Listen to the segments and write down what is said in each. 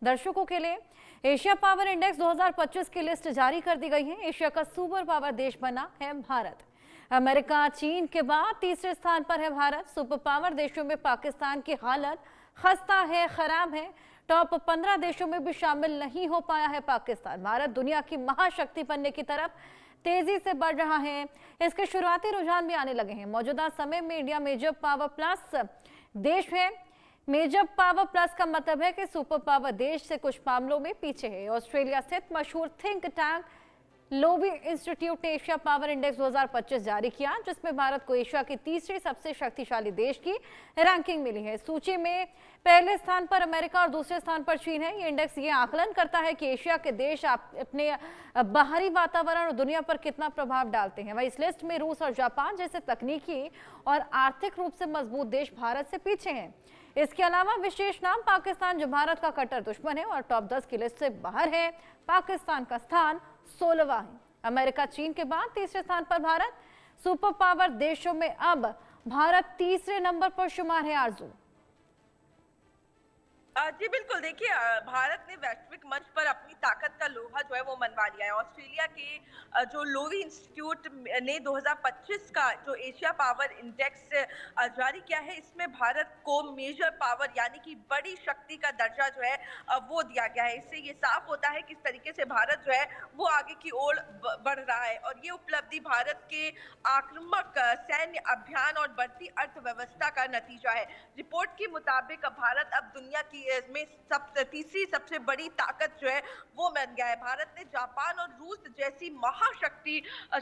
दर्शकों के लिए एशिया पावर इंडेक्स 2025 की लिस्ट जारी कर दी गई है। एशिया का सुपर पावर देश बना है भारत। अमेरिका चीन के बाद तीसरे स्थान पर है भारत। सुपर पावर देशों में पाकिस्तान की हालत खस्ता है, खराब है। टॉप 15 देशों में भी शामिल नहीं हो पाया है पाकिस्तान। भारत दुनिया की महाशक्ति बनने की तरफ तेजी से बढ़ रहा है। इसके शुरुआती रुझान भी आने लगे हैं। मौजूदा समय में इंडिया मेजर पावर प्लस देश है। मेजर पावर प्लस का मतलब है कि सुपर पावर देश से कुछ मामलों में पीछे है। ऑस्ट्रेलिया स्थित मशहूर थिंक टैंक लोवी इंस्टीट्यूट ने एशिया पावर इंडेक्स 2025 जारी किया, जिसमें भारत को एशिया की तीसरी सबसे शक्तिशाली देश की रैंकिंग मिली है। सूची में पहले स्थान पर अमेरिका और दूसरे स्थान पर चीन है। ये इंडेक्स ये आकलन करता है कि एशिया के देश अपने बाहरी वातावरण और दुनिया पर कितना प्रभाव डालते हैं। वहीं इस लिस्ट में रूस और जापान जैसे तकनीकी और आर्थिक रूप से मजबूत देश भारत से पीछे हैं। इसके अलावा विशेष नाम पाकिस्तान, जो भारत का कट्टर दुश्मन है और टॉप 10 की लिस्ट से बाहर है। पाकिस्तान का स्थान 16वां है। अमेरिका चीन के बाद तीसरे स्थान पर भारत। सुपर पावर देशों में अब भारत तीसरे नंबर पर शुमार है। आरजू जी बिल्कुल, देखिए भारत ने वैश्विक मंच पर अपनी ताकत का लोहा जो है वो मनवा लिया है। ऑस्ट्रेलिया के जो लोवी इंस्टीट्यूट ने 2025 का जो एशिया पावर इंडेक्स जारी किया है, इसमें भारत को मेजर पावर यानी कि बड़ी शक्ति का दर्जा जो है वो दिया गया है। इससे ये साफ होता है किस तरीके से भारत जो है वो आगे की ओर बढ़ रहा है और ये उपलब्धि भारत के आक्रामक सैन्य अभियान और बढ़ती अर्थव्यवस्था का नतीजा है। रिपोर्ट के मुताबिक भारत अब दुनिया की में तीसरी सबसे बड़ी ताकत जो है वो बन गया है। भारत ने जापान और रूस जैसी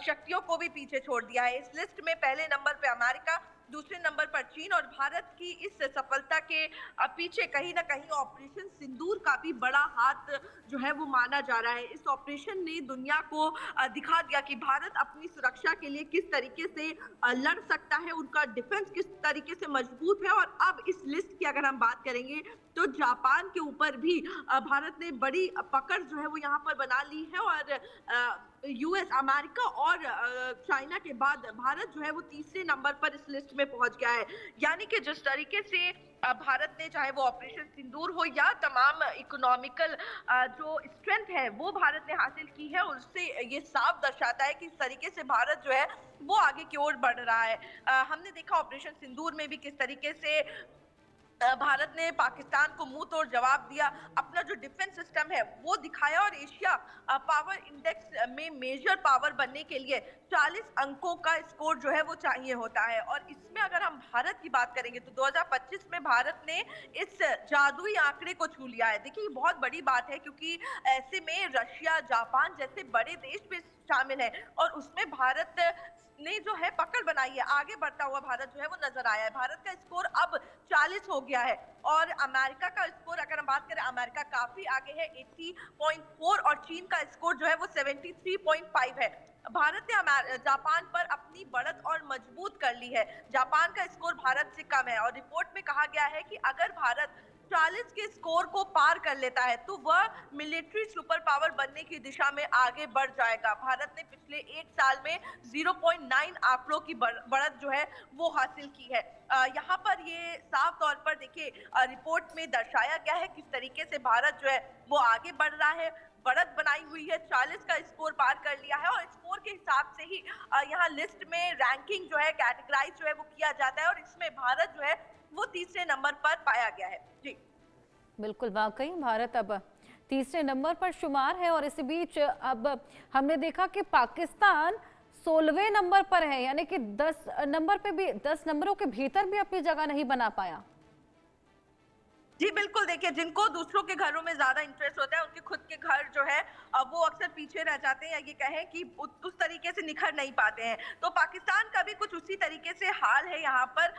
शक्तियों को भी पीछे छोड़ दिया है। इस लिस्ट में पहले नंबर पे अमेरिका, दूसरे नंबर पर चीन और भारत की इस सफलता के पीछे कहीं ना कहीं ऑपरेशन सिंदूर का भी बड़ा हाथ जो है वो माना जा रहा है। इस ऑपरेशन ने दुनिया को दिखा दिया कि भारत अपनी सुरक्षा के लिए किस तरीके से लड़ सकता है, उनका डिफेंस किस तरीके से मजबूत है। और अब इस लिस्ट की अगर हम बात करेंगे तो जापान के ऊपर भी भारत ने बड़ी पकड़ जो है वो यहाँ पर बना ली है और यूएस, अमेरिका और चाइना के बाद भारत जो है वो तीसरे नंबर पर इस लिस्ट में पहुंच गया है। यानी कि जिस तरीके से भारत ने, चाहे वो ऑपरेशन सिंदूर हो या तमाम इकोनॉमिकल जो स्ट्रेंथ है वो भारत ने हासिल की है, उससे ये साफ दर्शाता है कि इस तरीके से भारत जो है वो आगे की ओर बढ़ रहा है। हमने देखा ऑपरेशन सिंदूर में भी किस तरीके से भारत ने पाकिस्तान को मुंह तोड़ जवाब दिया, अपना जो डिफेंस सिस्टम है वो दिखाया और एशिया पावर इंडेक्स में मेजर पावर बनने के लिए 40 अंकों का स्कोर जो है वो चाहिए होता है। और इसमें अगर हम भारत की बात करेंगे तो 2025 में भारत ने इस जादुई आंकड़े को छू लिया है। देखिए ये बहुत बड़ी बात है क्योंकि ऐसे में रशिया, जापान जैसे बड़े देश भी शामिल है और उसमें भारत ने जो है पकड़ बनाई है। आगे बढ़ता हुआ भारत जो है वो नजर आया है। भारत का स्कोर अब 40 हो गया है और अमेरिका का स्कोर अगर हम बात करें, अमेरिका काफी आगे है 80.4 और चीन का स्कोर जो है वो 73.5 है। भारत ने जापान पर अपनी बढ़त और मजबूत कर ली है। जापान का स्कोर भारत से कम है और रिपोर्ट में कहा गया है कि अगर भारत 40 के स्कोर को पार कर लेता है तो वह मिलिट्री सुपर पावर बनने की दिशा में आगे बढ़ जाएगा। भारत ने पिछले एक साल में 0.9 आंकड़ों की बढ़त जो है वो हासिल की है। यहाँ पर ये साफ तौर पर देखिए रिपोर्ट में दर्शाया गया है किस तरीके से भारत जो है वो आगे बढ़ रहा है, बढ़त बनाई हुई है, 40 का स्कोर पार कर लिया है और स्कोर के हिसाब से ही यहाँ लिस्ट में रैंकिंग जो है, कैटेगराइज जो है वो किया जाता है और इसमें भारत जो है वो तीसरे नंबर पर पाया गया है। जी बिल्कुल, वाकई भारत अब तीसरे नंबर पर शुमार है और इसी बीच अब हमने देखा कि पाकिस्तान 16वें नंबर पर है, यानी कि 10 नंबर पे भी 10 नंबरों के भीतर भी अपनी जगह नहीं बना पाया। जी बिल्कुल, देखिए जिनको दूसरों के घरों में ज्यादा इंटरेस्ट होता है उनके खुद के घर जो है वो अक्सर पीछे रह जाते हैं या ये कहें कि उस तरीके से निखर नहीं पाते हैं। तो पाकिस्तान का भी कुछ उसी तरीके से हाल है। यहाँ पर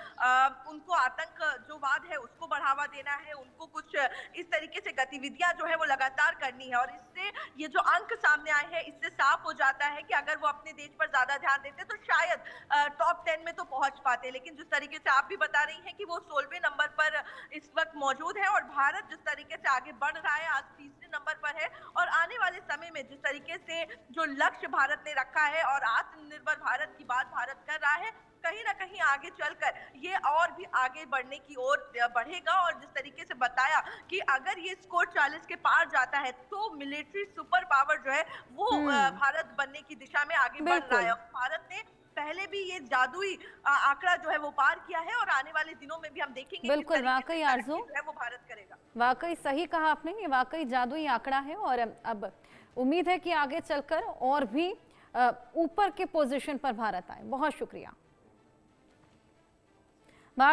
उनको आतंकवाद है उसको बढ़ावा देना है, उनको कुछ इस तरीके से गतिविधियां जो है वो लगातार करनी है और इससे ये जो अंक सामने आए हैं इससे साफ हो जाता है कि अगर वो अपने देश पर ज्यादा ध्यान देते तो शायद टॉप 10 में तो पहुंच पाते। लेकिन जिस तरीके से आप भी बता रही हैं कि वो 16वें नंबर पर इस वक्त मौजूद है और भारत जिस तरीके से आगे बढ़ रहा है आज तीसरे नंबर पर है और आने वाले समय में जिस तरीके से जो लक्ष्य भारत ने रखा है और आत्मनिर्भर भारत की बात भारत कर रहा है, कहीं ना कहीं आगे चलकर ये और भी आगे बढ़ने की ओर बढ़ेगा। और जिस तरीके से बताया कि अगर ये स्कोर 40 के पार जाता है तो मिलिट्री सुपर पावर जो है वो भारत बनने की दिशा में आगे बढ़ रहा है। बिल्कुल। और भारत ने पहले भी ये जादुई आंकड़ा जो है वो पार किया है और आने वाले दिनों में भी हम देखेंगे किस बिल्कुल, तरीके वाकई से तरक्की आरज़ू, जो है वो भारत करेगा। वाकई सही कहा आपने, ये वाकई जादुई आंकड़ा है और अब उम्मीद है कि आगे चलकर और भी ऊपर के पोजीशन पर भारत आए। बहुत शुक्रिया।